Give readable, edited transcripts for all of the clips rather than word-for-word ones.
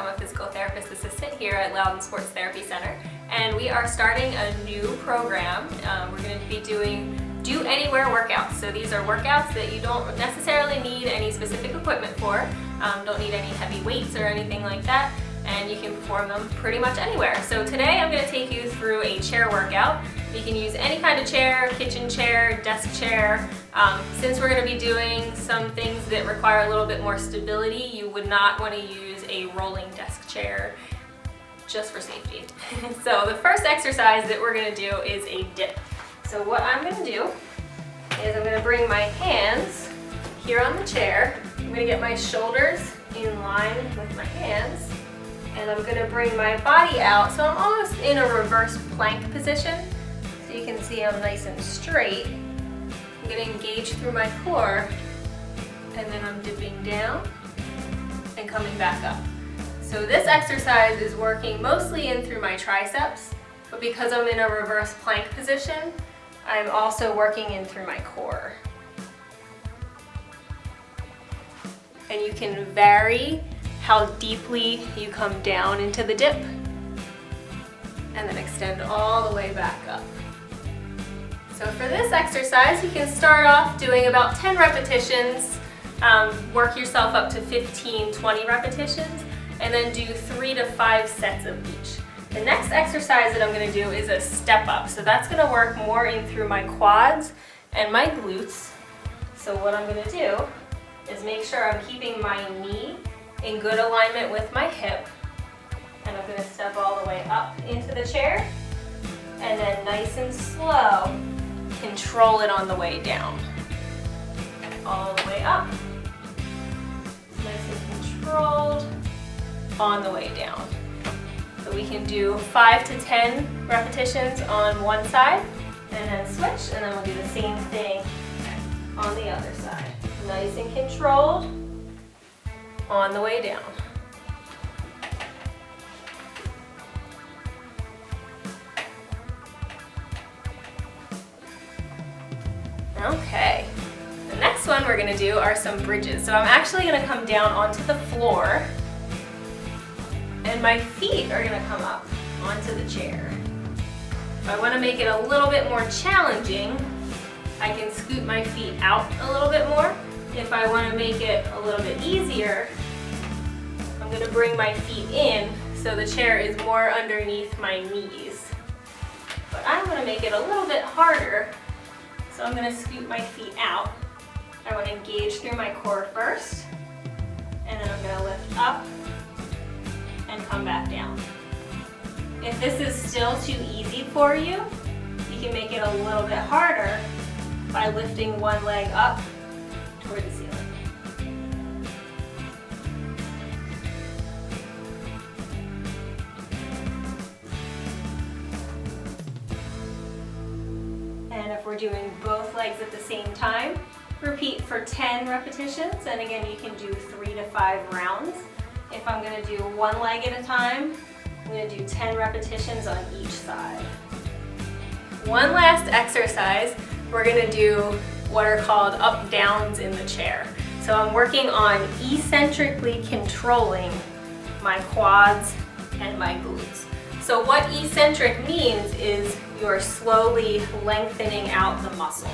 I'm a physical therapist assistant here at Loudoun Sports Therapy Center, and we are starting a new program. We're going to be doing Do Anywhere workouts. So these are workouts that you don't necessarily need any specific equipment for, don't need any heavy weights or anything like that, and you can perform them pretty much anywhere. So today I'm going to take you through a chair workout. You can use any kind of chair, kitchen chair, desk chair. Since we're going to be doing some things that require a little bit more stability, you would not want to use a rolling desk chair just for safety. So the first exercise that we're going to do is a dip. So what I'm going to do is I'm going to bring my hands here on the chair. I'm going to get my shoulders in line with my hands, and I'm going to bring my body out so I'm almost in a reverse plank position. So you can see I'm nice and straight. I'm going to engage through my core, and then I'm dipping down and coming back up. So this exercise is working mostly in through my triceps, but because I'm in a reverse plank position, I'm also working in through my core. And you can vary how deeply you come down into the dip, and then extend all the way back up. So for this exercise, you can start off doing about 10 repetitions, work yourself up to 15, 20 repetitions, and then do 3 to 5 sets of each. The next exercise that I'm going to do is a step up. So that's going to work more in through my quads and my glutes. So what I'm going to do is make sure I'm keeping my knee in good alignment with my hip, and I'm going to step all the way up into the chair, and then nice and slow, control it on the way down. All the way up. Nice and controlled on the way down. So we can do 5 to 10 repetitions on one side, and then switch, and then we'll do the same thing on the other side. Nice and controlled on the way down. Okay, the next one we're going to do are some bridges. So I'm actually going to come down onto the floor, and my feet are going to come up onto the chair. If I want to make it a little bit more challenging, I can scoot my feet out a little bit more. If I want to make it a little bit easier, I'm going to bring my feet in so the chair is more underneath my knees. But I'm going to make it a little bit harder. So I'm going to scoot my feet out. I want to engage through my core first, and then I'm going to lift up and come back down. If this is still too easy for you, you can make it a little bit harder by lifting one leg up toward the ceiling. And if we're doing both legs at the same time, repeat for 10 repetitions, and again you can do 3 to 5 rounds. If I'm going to do one leg at a time, I'm going to do 10 repetitions on each side. One last exercise, we're going to do what are called up-downs in the chair. So I'm working on eccentrically controlling my quads and my glutes. So what eccentric means is you're slowly lengthening out the muscle.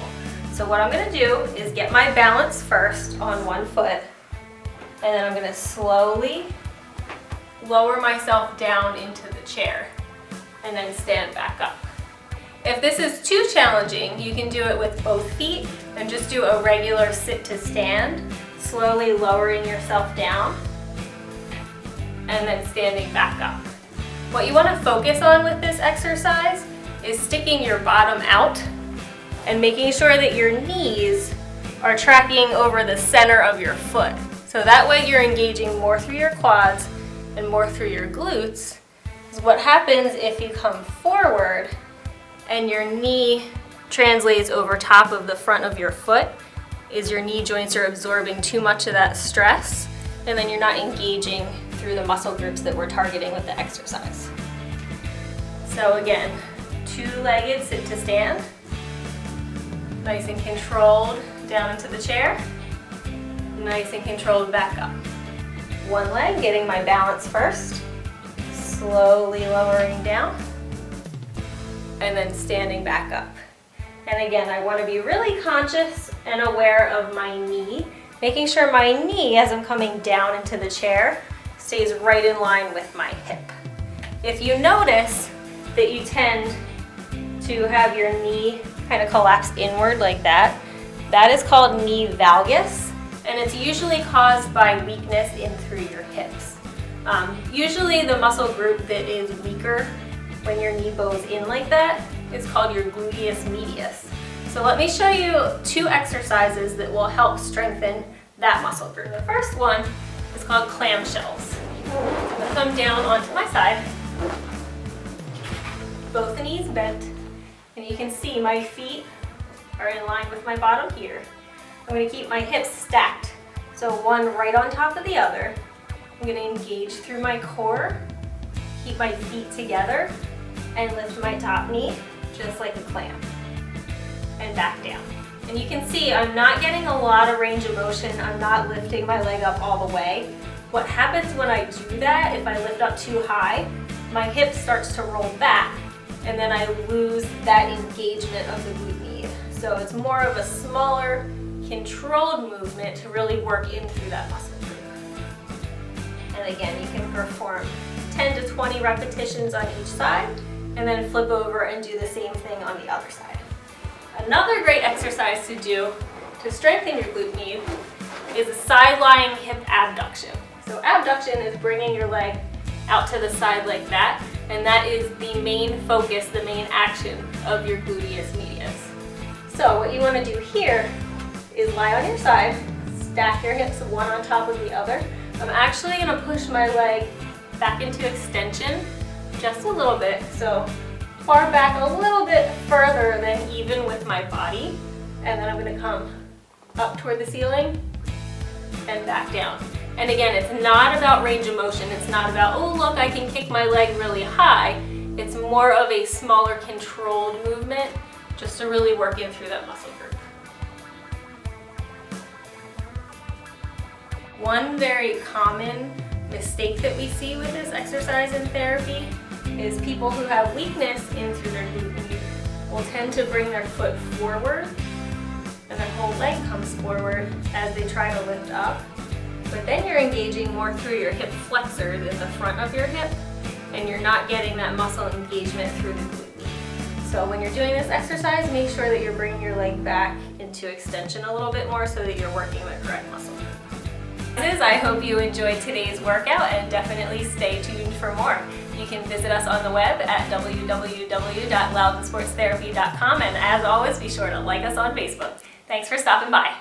So what I'm going to do is get my balance first on one foot, and then I'm going to slowly lower myself down into the chair and then stand back up. If this is too challenging, you can do it with both feet and just do a regular sit to stand, slowly lowering yourself down and then standing back up. What you want to focus on with this exercise is sticking your bottom out and making sure that your knees are tracking over the center of your foot. So that way you're engaging more through your quads and more through your glutes. Because what happens if you come forward and your knee translates over top of the front of your foot is your knee joints are absorbing too much of that stress, and then you're not engaging through the muscle groups that we're targeting with the exercise. So again, two-legged sit to stand, nice and controlled down into the chair, nice and controlled back up. one leg, getting my balance first, slowly lowering down, and then standing back up. And again, I want to be really conscious and aware of my knee, making sure my knee, as I'm coming down into the chair, stays right in line with my hip. If you notice that you tend to have your knee kind of collapse inward like that, that is called knee valgus, and it's usually caused by weakness in through your hips. Usually the muscle group that is weaker when your knee bows in like that is called your gluteus medius. So let me show you 2 exercises that will help strengthen that muscle group. The first one is called clamshells. I'm going to come down onto my side, both the knees bent, and you can see my feet are in line with my bottom here. I'm going to keep my hips stacked, so one right on top of the other. I'm going to engage through my core, keep my feet together, and lift my top knee just like a clam, and back down. And you can see I'm not getting a lot of range of motion. I'm not lifting my leg up all the way. What happens when I do that, if I lift up too high, my hip starts to roll back, and then I lose that engagement of the glute med. So it's more of a smaller, controlled movement to really work in through that muscle group. And again, you can perform 10 to 20 repetitions on each side, and then flip over and do the same thing on the other side. Another great exercise to do to strengthen your glute med is a side-lying hip abduction. So abduction is bringing your leg out to the side like that, and that is the main focus, the main action of your gluteus medius. So what you want to do here is lie on your side, stack your hips one on top of the other. I'm actually going to push my leg back into extension just a little bit, so far back a little bit further than even with my body, and then I'm going to come up toward the ceiling and back down. And again, it's not about range of motion. It's not about, oh look, I can kick my leg really high. It's more of a smaller controlled movement just to really work in through that muscle group. One very common mistake that we see with this exercise in therapy is people who have weakness in through their glute med will tend to bring their foot forward and their whole leg comes forward as they try to lift up. But then you're engaging more through your hip flexors in the front of your hip, and you're not getting that muscle engagement through the glute med. So when you're doing this exercise, make sure that you're bringing your leg back into extension a little bit more so that you're working the correct muscle group. I hope you enjoyed today's workout, and definitely stay tuned for more. You can visit us on the web at www.loudonsportstherapy.com, and as always, be sure to like us on Facebook. Thanks for stopping by.